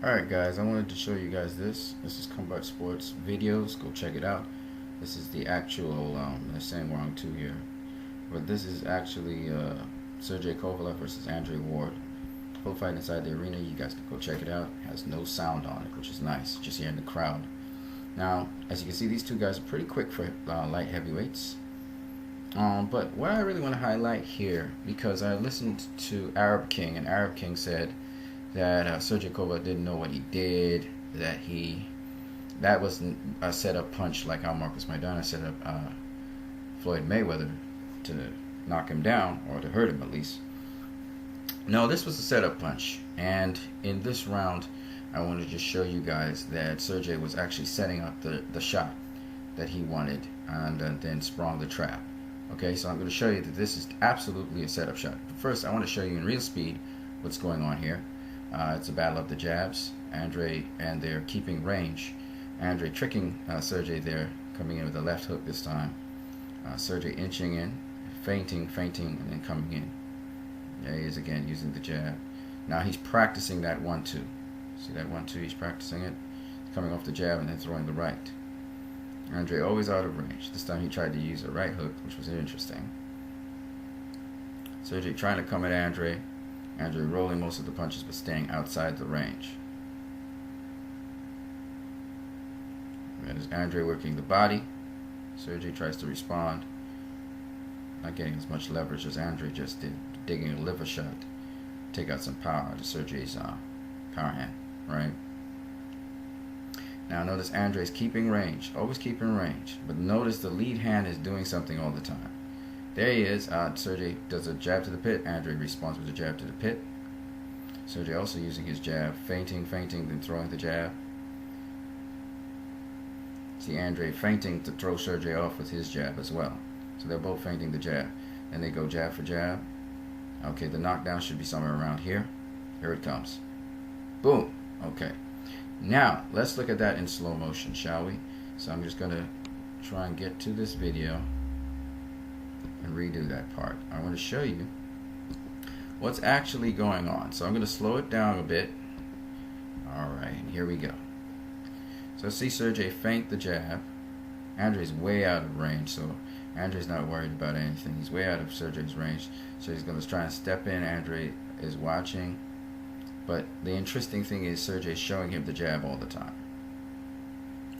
Alright guys, I wanted to show you guys this. This is Combat Sports Videos. Go check it out. This is the actual, they're saying we're on 2 here. But this is actually Sergey Kovalev versus Andre Ward. Full fight inside the arena. You guys can go check it out. It has no sound on it, which is nice. Just hearing the crowd. Now, as you can see, these two guys are pretty quick for light heavyweights. But what I really want to highlight here, because I listened to Arab King, and Arab King said that Sergey Kovalev didn't know what he did, that wasn't a setup punch like how Marcus Maidana set up Floyd Mayweather to knock him down, or to hurt him at least. No, this was a setup punch, and in this round I wanted to show you guys that Sergey was actually setting up the shot that he wanted, and then sprung the trap. Okay, so I'm going to show you that this is absolutely a setup shot. But first, I want to show you in real speed what's going on here. It's a battle of the jabs. Andre, and they're keeping range. Andre tricking Sergey there, coming in with a left hook this time. Sergey inching in, feinting, and then coming in. There he is again, using the jab. Now he's practicing that 1-2. See that 1-2? He's practicing it. Coming off the jab and then throwing the right. Andre always out of range. This time he tried to use a right hook, which was interesting. Sergey trying to come at Andre. Andre rolling most of the punches but staying outside the range. That is Andre working the body. Sergey tries to respond. Not getting as much leverage as Andre just did. Digging a liver shot. Take out some power out of Sergey's power hand. Right? Now notice Andre's keeping range. Always keeping range. But notice the lead hand is doing something all the time. There he is. Sergey does a jab to the pit. Andre responds with a jab to the pit. Sergey also using his jab. Feinting, then throwing the jab. See Andre feinting to throw Sergey off with his jab as well. So they're both feinting the jab. And they go jab for jab. Okay, the knockdown should be somewhere around here. Here it comes. Boom. Okay. Now, let's look at that in slow motion, shall we? So I'm just going to try and get to this video and redo that part. I want to show you what's actually going on. So I'm going to slow it down a bit. Alright, here we go. So see Sergey feint the jab. Andre's way out of range, so Andre's not worried about anything. He's way out of Sergey's range. So he's going to try and step in. Andre is watching. But the interesting thing is Sergey's showing him the jab all the time.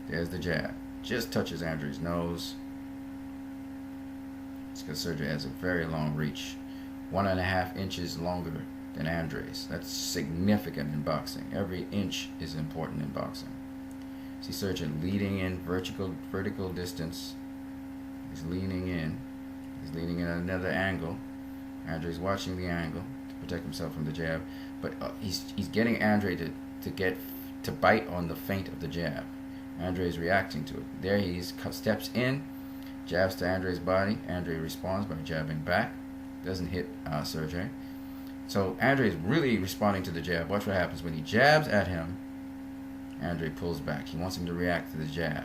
There's the jab. Just touches Andre's nose. It's because Sergey has a very long reach. 1.5 inches longer than Andre's. That's significant in boxing. Every inch is important in boxing. See Sergey leading in vertical distance. He's leaning in. He's leaning in at another angle. Andre's watching the angle to protect himself from the jab. But he's getting Andre to bite on the feint of the jab. Andre is reacting to it. There he is, steps in, jabs to Andre's body. Andre responds by jabbing back. Doesn't hit Sergey. So Andre is really responding to the jab. Watch what happens when he jabs at him. Andre pulls back. He wants him to react to the jab.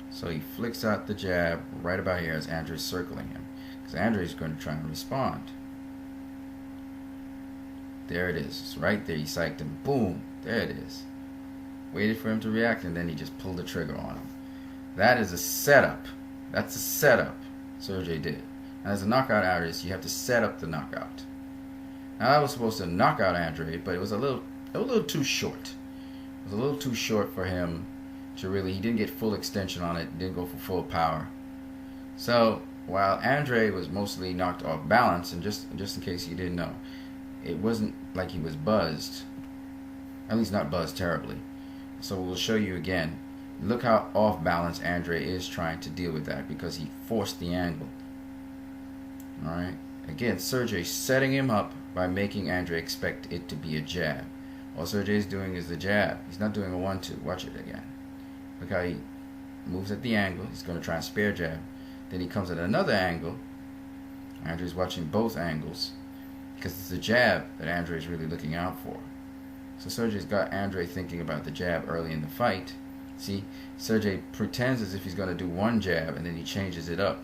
So he flicks out the jab right about here as Andre's circling him. Because Andre's going to try and respond. There it is. It's right there. He psyched him. Boom. There it is. Waited for him to react, and then he just pulled the trigger on him. That is a setup. That's a setup Sergey did. And as a knockout artist, you have to set up the knockout. Now, I was supposed to knock out Andre, but it was a little too short. It was a little too short for him to really, he didn't get full extension on it, didn't go for full power. So, while Andre was mostly knocked off balance, and just in case you didn't know, it wasn't like he was buzzed. At least not buzzed terribly. So we'll show you again. Look how off balance Andre is trying to deal with that because he forced the angle. Alright. Again, Sergey setting him up by making Andre expect it to be a jab. All Sergey is doing is the jab. He's not doing a 1-2. Watch it again. Look how he moves at the angle. He's going to try and spare jab. Then he comes at another angle. Andre's watching both angles. Because it's the jab that Andre is really looking out for. So Sergey's got Andre thinking about the jab early in the fight. See, Sergey pretends as if he's going to do one jab and then he changes it up.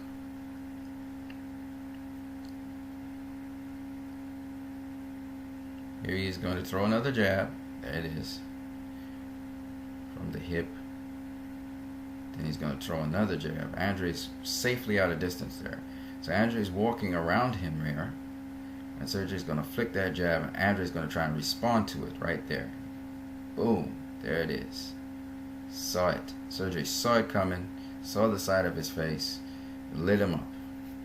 Here he is going to throw another jab. There it is. From the hip. Then he's going to throw another jab. Andrei's safely out of distance there. So Andrei's walking around him here. And Sergey's going to flick that jab. And Andrei's going to try and respond to it right there. Boom. There it is. Saw it. Sergey saw it coming. Saw the side of his face. Lit him up.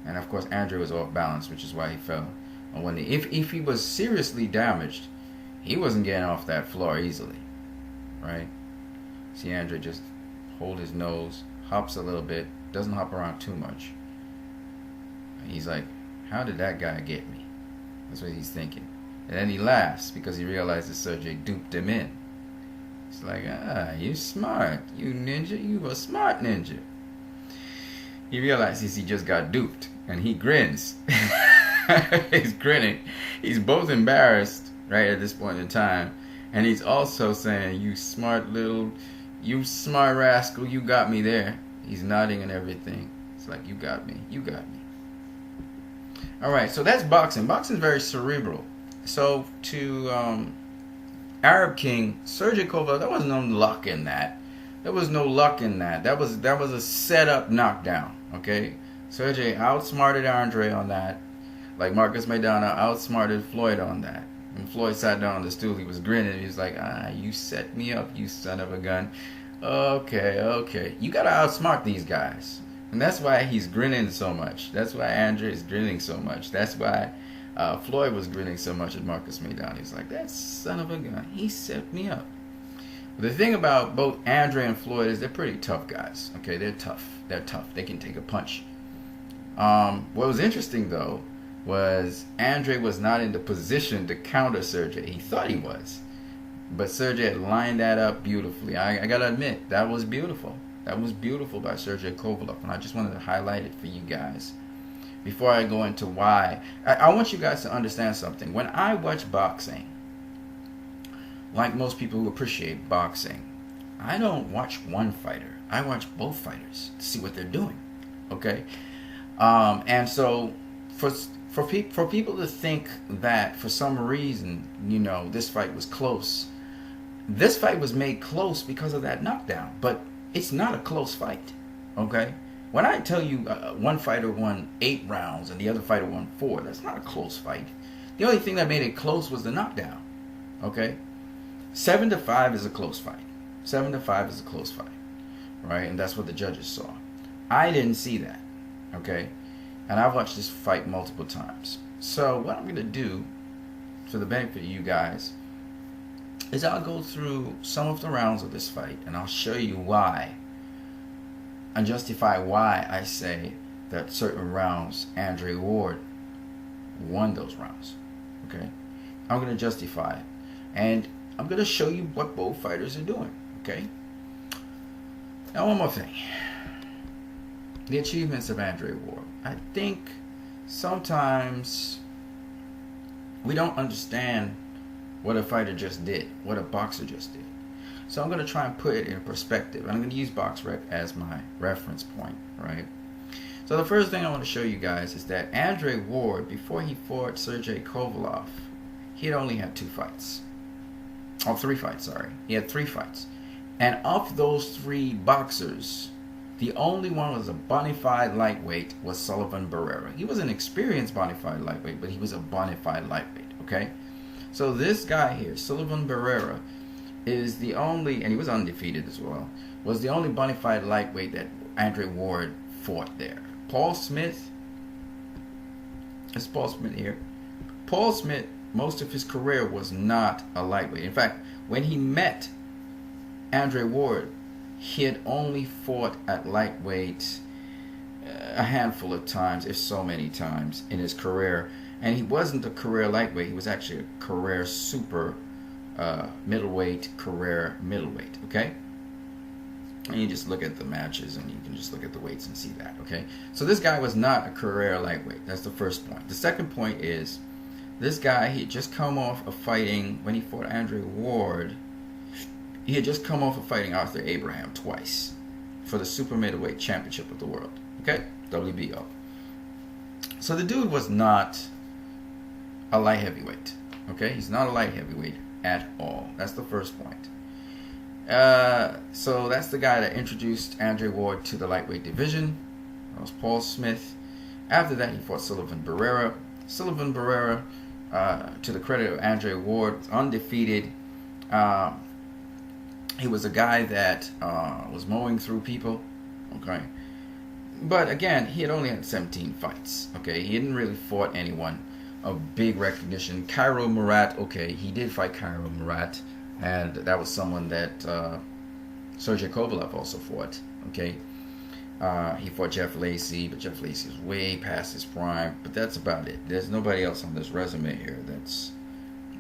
And of course Andrei was off balance, which is why he fell. And when if he was seriously damaged, he wasn't getting off that floor easily. Right? See Andrei just hold his nose, hops a little bit, doesn't hop around too much. He's like, how did that guy get me? That's what he's thinking. And then he laughs because he realizes Sergey duped him in. He's like, you smart. You ninja, you a smart ninja. He realizes he just got duped and he grins. He's grinning. He's both embarrassed right at this point in time, and he's also saying, you smart rascal, you got me there. He's nodding and everything. It's like, you got me. Alright, so that's boxing. Boxing is very cerebral. So to Arab King, Sergey Kovalev, there was no luck in that. That was a set-up knockdown. Okay? Sergey outsmarted Andrei on that. Like Marcus Maidana outsmarted Floyd on that. When Floyd sat down on the stool, he was grinning. He was like, you set me up, you son of a gun. Okay. You gotta outsmart these guys. And that's why he's grinning so much. That's why Andrei is grinning so much. That's why Floyd was grinning so much at Marcus Maidana. He's like, that son of a gun, he set me up. But the thing about both Andrei and Floyd is they're pretty tough guys. Okay, they're tough. They can take a punch. What was interesting, though, was Andrei was not in the position to counter Sergey. He thought he was. But Sergey had lined that up beautifully. I gotta admit, that was beautiful. That was beautiful by Sergey Kovalev. And I just wanted to highlight it for you guys. Before I go into why, I want you guys to understand something. When I watch boxing, like most people who appreciate boxing, I don't watch one fighter. I watch both fighters to see what they're doing. Okay? And so for people to think that for some reason, this fight was close. This fight was made close because of that knockdown, but it's not a close fight. Okay? When I tell you one fighter won 8 rounds and the other fighter won 4, that's not a close fight. The only thing that made it close was the knockdown. Okay? 7-5 is a close fight. 7-5 is a close fight. Right? And that's what the judges saw. I didn't see that. Okay? And I've watched this fight multiple times. So what I'm going to do, for the benefit of you guys, is I'll go through some of the rounds of this fight, and I'll show you why, and justify why I say that certain rounds, Andre Ward won those rounds. Okay? I'm going to justify it. And I'm going to show you what both fighters are doing. Okay? Now, one more thing. The achievements of Andre Ward. I think sometimes we don't understand what a fighter just did, what a boxer just did. So I'm going to try and put it in perspective. I'm going to use BoxRec as my reference point, right? So the first thing I want to show you guys is that Andre Ward, before he fought Sergey Kovalev, he had only had 2 fights. Oh, 3 fights, sorry. He had 3 fights. And of those 3 boxers, the only one was a bona fide lightweight was Sullivan Barrera. He was an experienced bona fide lightweight, but he was a bona fide lightweight, okay? So this guy here, Sullivan Barrera, is the only, and he was undefeated as well, was the only bona fide lightweight that Andre Ward fought there. Paul Smith, that's Paul Smith here. Paul Smith, most of his career was not a lightweight. In fact, when he met Andre Ward, he had only fought at lightweight a handful of times, if so many times, in his career. And he wasn't a career lightweight. He was actually a career super middleweight, career middleweight. Okay? And you just look at the matches and you can just look at the weights and see that. Okay? So this guy was not a career lightweight. That's the first point. The second point is this guy, he had just come off of fighting, when he fought Andre Ward, he had just come off of fighting Arthur Abraham twice for the super middleweight championship of the world. Okay? WBO. So the dude was not a light heavyweight. Okay, he's not a light heavyweight at all. That's the first point. So that's the guy that introduced Andre Ward to the lightweight division. That was Paul Smith. After that, he fought Sullivan Barrera. Sullivan Barrera, to the credit of Andre Ward, was undefeated. He was a guy that was mowing through people. Okay, but again, he had only had 17 fights. Okay, he hadn't really fought anyone of big recognition. Cairo Murat, okay, he did fight Cairo Murat, and that was someone that Sergey Kovalev also fought. Okay, he fought Jeff Lacey, but Jeff Lacey is way past his prime. But that's about it. There's nobody else on this resume here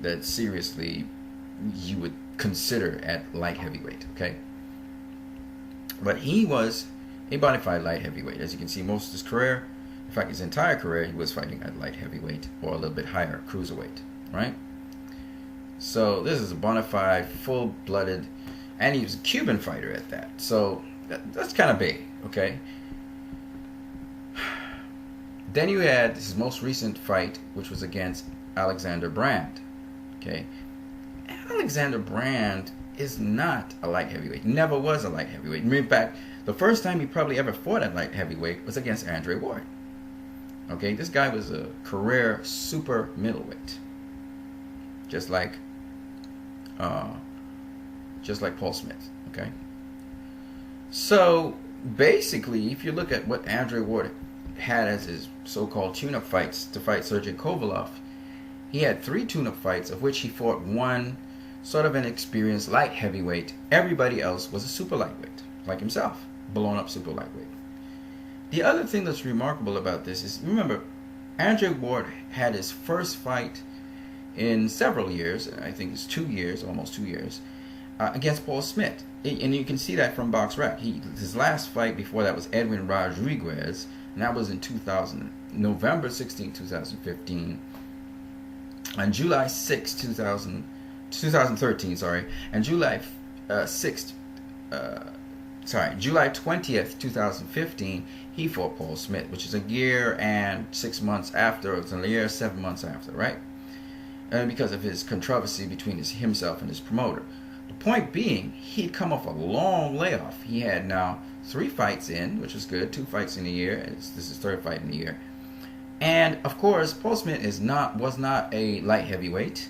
that seriously you would consider at light heavyweight. Okay, but he was a bona fide light heavyweight. As you can see, most of his career, in fact his entire career, he was fighting at light heavyweight or a little bit higher, cruiserweight, right? So this is a bona fide, full-blooded, and he was a Cuban fighter at that. So that's kind of big, okay? Then you had his most recent fight, which was against Alexander Brand, okay? Alexander Brand is not a light heavyweight. Never was a light heavyweight. In fact, the first time he probably ever fought at light heavyweight was against Andre Ward. Okay, this guy was a career super middleweight, just like Paul Smith. Okay, so basically, if you look at what Andre Ward had as his so-called tune-up fights to fight Sergey Kovalev, he had 3 tune-up fights, of which he fought one sort of an experienced light heavyweight. Everybody else was a super lightweight, like himself, blown up super lightweight. The other thing that's remarkable about this is, remember, Andre Ward had his first fight in several years, I think it's 2 years, almost 2 years, against Paul Smith. And you can see that from BoxRec. His last fight before that was Edwin Rodriguez, and that was in November 16, 2015. On July 6, 2013, and July 20th, 2015, he fought Paul Smith, which is a year and 6 months after, it's a year, 7 months after, right? And because of his controversy between himself and his promoter. The point being, he'd come off a long layoff. He had now 3 fights in, which was good, 2 fights in a year. This is his 3rd fight in a year. And of course, Paul Smith was not a light heavyweight.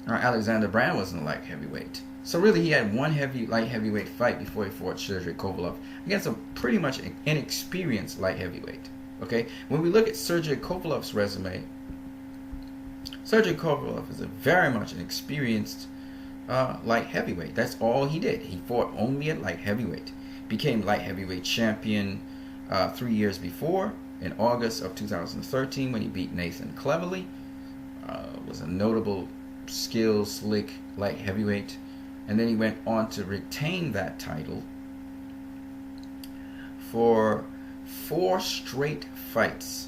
Alexander Brand wasn't a light heavyweight. So really, he had one light heavyweight fight before he fought Sergey Kovalev against a pretty much inexperienced light heavyweight. Okay, when we look at Sergey Kovalev's resume, Sergey Kovalev is very much an experienced light heavyweight. That's all he did. He fought only at light heavyweight. Became light heavyweight champion 3 years before, in August of 2013, when he beat Nathan Cleverly. Was a notable, skilled, slick light heavyweight. And then he went on to retain that title for 4 straight fights.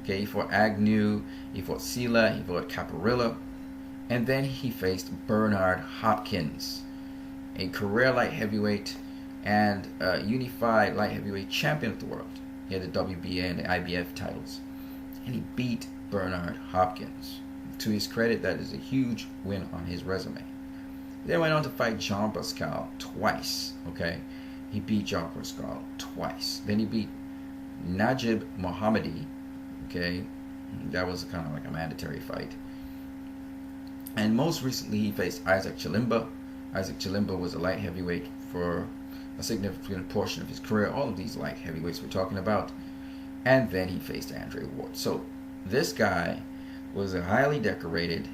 Okay, he fought Agnew, he fought Sila, he fought Caparilla, and then he faced Bernard Hopkins, a career light heavyweight and unified light heavyweight champion of the world. He had the WBA and the IBF titles, and he beat Bernard Hopkins. To his credit, that is a huge win on his resume. Then went on to fight Jean Pascal twice. Okay, he beat Jean Pascal twice. Then he beat Najib Mohammadi. Okay, that was kind of like a mandatory fight. And most recently, he faced Isaac Chilimba. Isaac Chilimba was a light heavyweight for a significant portion of his career. All of these light heavyweights we're talking about. And then he faced Andre Ward. So this guy was a highly decorated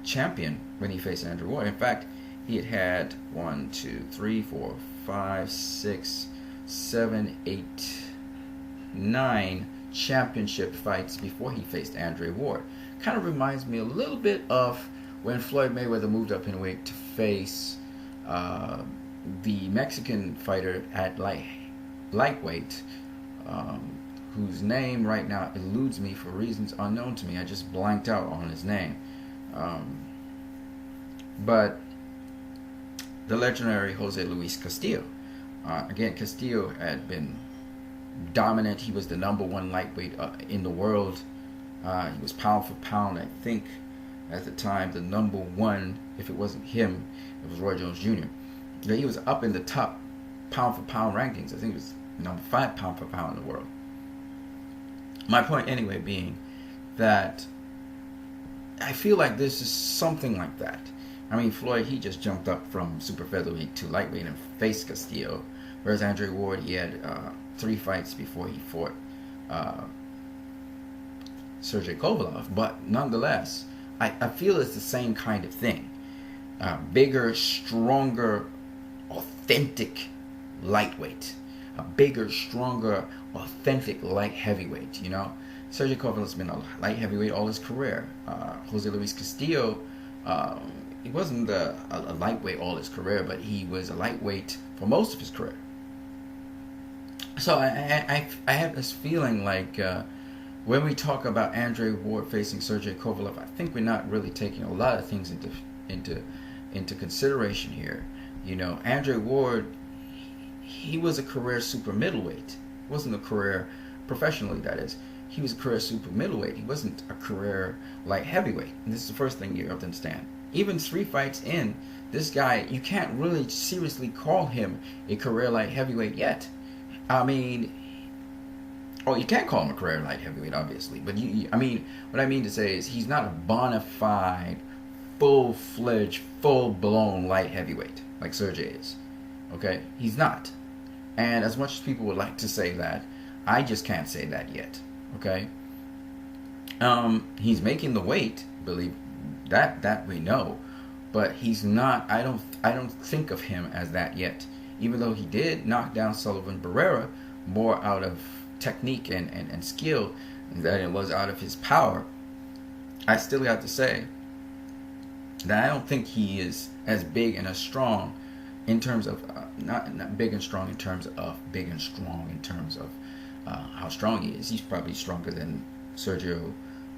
champion when he faced Andre Ward. In fact, he had 1, 2, 3, 4, 5, 6, 7, 8, 9 championship fights before he faced Andre Ward. Kind of reminds me a little bit of when Floyd Mayweather moved up in weight to face the Mexican fighter at lightweight, whose name right now eludes me for reasons unknown to me. I just blanked out on his name. But the legendary Jose Luis Castillo. Again, Castillo had been dominant. He was the #1 lightweight in the world. He was pound for pound, I think, at the time, the number one. If it wasn't him, it was Roy Jones Jr. Yeah, he was up in the top pound for pound rankings. I think it was number 5 pound for pound in the world. My point anyway being that I feel like this is something like that. I mean, Floyd, he just jumped up from super featherweight to lightweight and faced Castillo, whereas Andre Ward, he had 3 fights before he fought Sergey Kovalev. But nonetheless, I feel it's the same kind of thing. Bigger, stronger, authentic lightweight. A bigger, stronger, authentic light heavyweight, you know. Sergey Kovalev's been a light heavyweight all his career. Jose Luis Castillo, he wasn't a lightweight all his career, but he was a lightweight for most of his career. So I have this feeling like when we talk about Andre Ward facing Sergey Kovalev, I think we're not really taking a lot of things into consideration here. You know, Andre Ward, he was a career super middleweight. He wasn't a career professionally, that is. He was a career super middleweight. He wasn't a career light heavyweight. And this is the first thing you have to understand. Even 3 fights in, this guy, you can't really seriously call him a career light heavyweight yet. I mean, you can't call him a career light heavyweight, obviously. But I mean, what I mean to say is he's not a bona fide, full-fledged, full-blown light heavyweight like Sergey is. Okay? He's not. And as much as people would like to say that, I just can't say that yet. Okay? He's making the weight, believe that we know, but he's not. I don't think of him as that yet. Even though he did knock down Sullivan Barrera more out of technique and skill than it was out of his power, I still have to say that I don't think he is as big and as strong in terms of not big and strong in terms of big and strong in terms of how strong he is. He's probably stronger than Sergey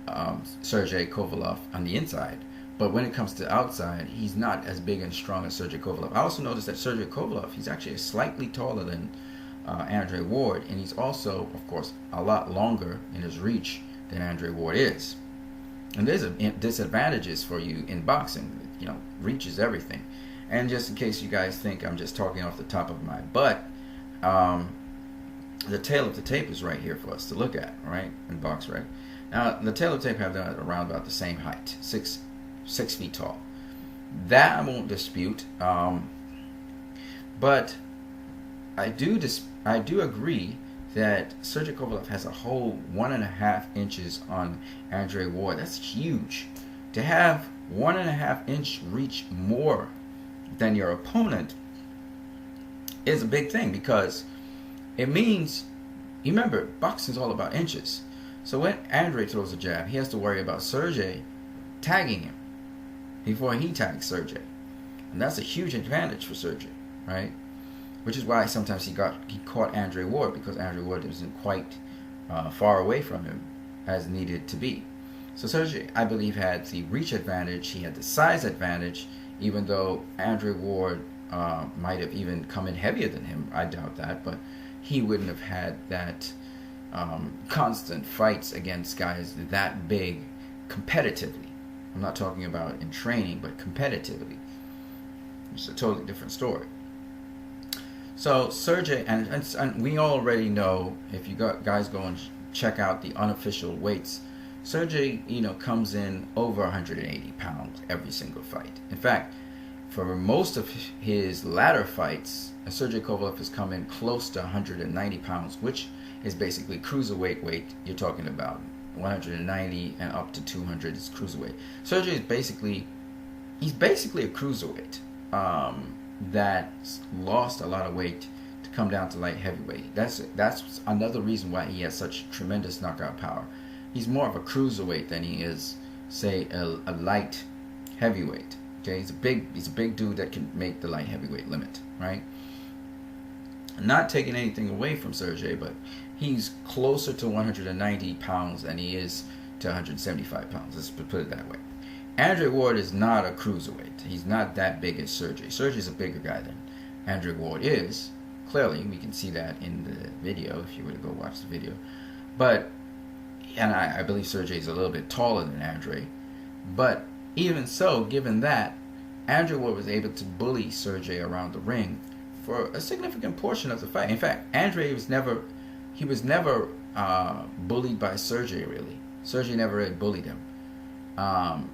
Kovalev on the inside. But when it comes to outside, he's not as big and strong as Sergey Kovalev. I also noticed that Sergey Kovalev, he's actually slightly taller than Andre Ward. And he's also, of course, a lot longer in his reach than Andre Ward is. And there's disadvantages for you in boxing. You know, reach is everything. And just in case you guys think I'm just talking off the top of my butt, the tail of the tape is right here for us to look at, right? In BoxRec. Now, the tail of the tape have them around about the same height, 6 feet tall. That I won't dispute. But I do agree that Sergey Kovalev has a whole 1.5 inches on Andre Ward. That's huge. To have 1.5 inch reach more than your opponent is a big thing, because it means, you remember, boxing is all about inches. So when Andre throws a jab, he has to worry about Sergey tagging him before he tags Sergey. And that's a huge advantage for Sergey, right? Which is why sometimes he caught Andre Ward, because Andre Ward wasn't quite far away from him as needed to be. So Sergey, I believe, had the reach advantage. He had the size advantage, even though Andre Ward might have even come in heavier than him. I doubt that, but he wouldn't have had that constant fights against guys that big competitively. I'm not talking about in training, but competitively. It's a totally different story. So Sergey, and we already know, if you guys go and check out the unofficial weights, Sergey, comes in over 180 pounds every single fight. In fact, for most of his latter fights, Sergey Kovalev has come in close to 190 pounds, which is basically cruiserweight weight. You're talking about 190 and up to 200 is cruiserweight. Sergey is basically a cruiserweight that lost a lot of weight to come down to light heavyweight. That's another reason why he has such tremendous knockout power. He's more of a cruiserweight than he is, say, a light heavyweight. Okay, he's a big dude that can make the light heavyweight limit, right? Not taking anything away from Sergey, but he's closer to 190 pounds than he is to 175 pounds. Let's put it that way. Andre Ward is not a cruiserweight. He's not that big as Sergey. Sergey's a bigger guy than Andre Ward is. Clearly, we can see that in the video if you were to go watch the video. But, and I believe Sergey is a little bit taller than Andre. But even so, given that, Andre Ward was able to bully Sergey around the ring for a significant portion of the fight. In fact, Andre was never bullied by Sergey, really. Sergey never really bullied him.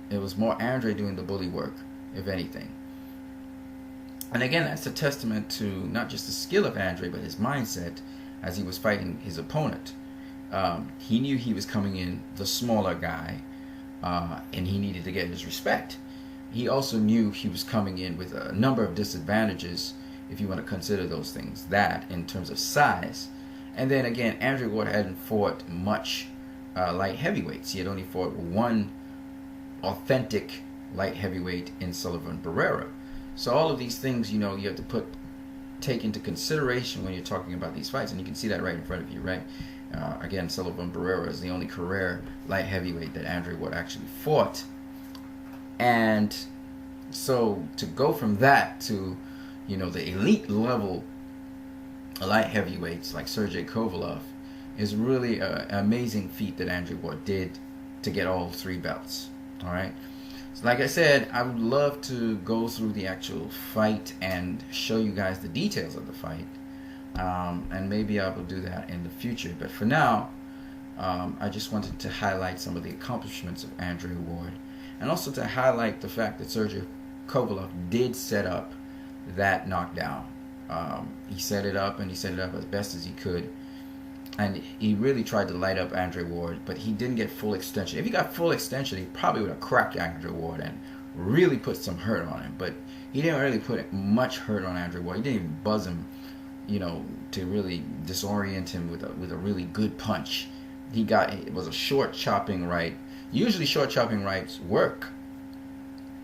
It was more Andre doing the bully work, if anything. And again, that's a testament to not just the skill of Andre, but his mindset as he was fighting his opponent. He knew he was coming in the smaller guy, and he needed to get his respect. He also knew he was coming in with a number of disadvantages, if you want to consider those things, that in terms of size. And then again, Andre Ward hadn't fought much light heavyweights. He had only fought one authentic light heavyweight in Sullivan Barrera. So all of these things, you have to take into consideration when you're talking about these fights, and you can see that right in front of you, right? Again, Sullivan Barrera is the only career light heavyweight that Andre Ward actually fought. And so to go from that to, the elite level light heavyweights like Sergey Kovalev is really an amazing feat that Andre Ward did to get all 3 belts. All right. So like I said, I would love to go through the actual fight and show you guys the details of the fight. And maybe I will do that in the future. But for now, I just wanted to highlight some of the accomplishments of Andre Ward, and also to highlight the fact that Sergey Kovalev did set up that knockdown. He set it up, and he set it up as best as he could. And he really tried to light up Andre Ward, but he didn't get full extension. If he got full extension, he probably would have cracked Andre Ward and really put some hurt on him. But he didn't really put much hurt on Andre Ward. He didn't even buzz him, to really disorient him with a really good punch. It was a short chopping right. Usually short chopping rights work.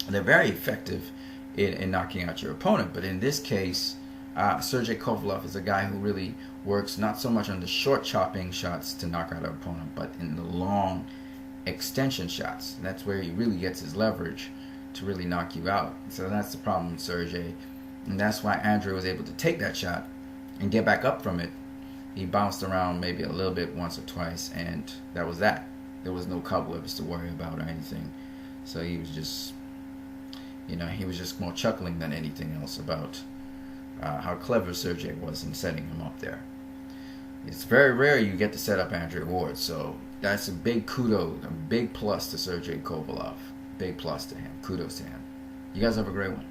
They're very effective in knocking out your opponent. But in this case, Sergey Kovalev is a guy who really works not so much on the short chopping shots to knock out an opponent, but in the long extension shots. And that's where he really gets his leverage to really knock you out. So that's the problem with Sergey. And that's why Andre was able to take that shot and get back up from it. He bounced around maybe a little bit once or twice, and that was that. There was no cobwebs to worry about or anything. So he was just, he was just more chuckling than anything else about how clever Sergey was in setting him up there. It's very rare you get to set up Andre Ward, so that's a big kudos, a big plus to Sergey Kovalev. Big plus to him. Kudos to him. You guys have a great one.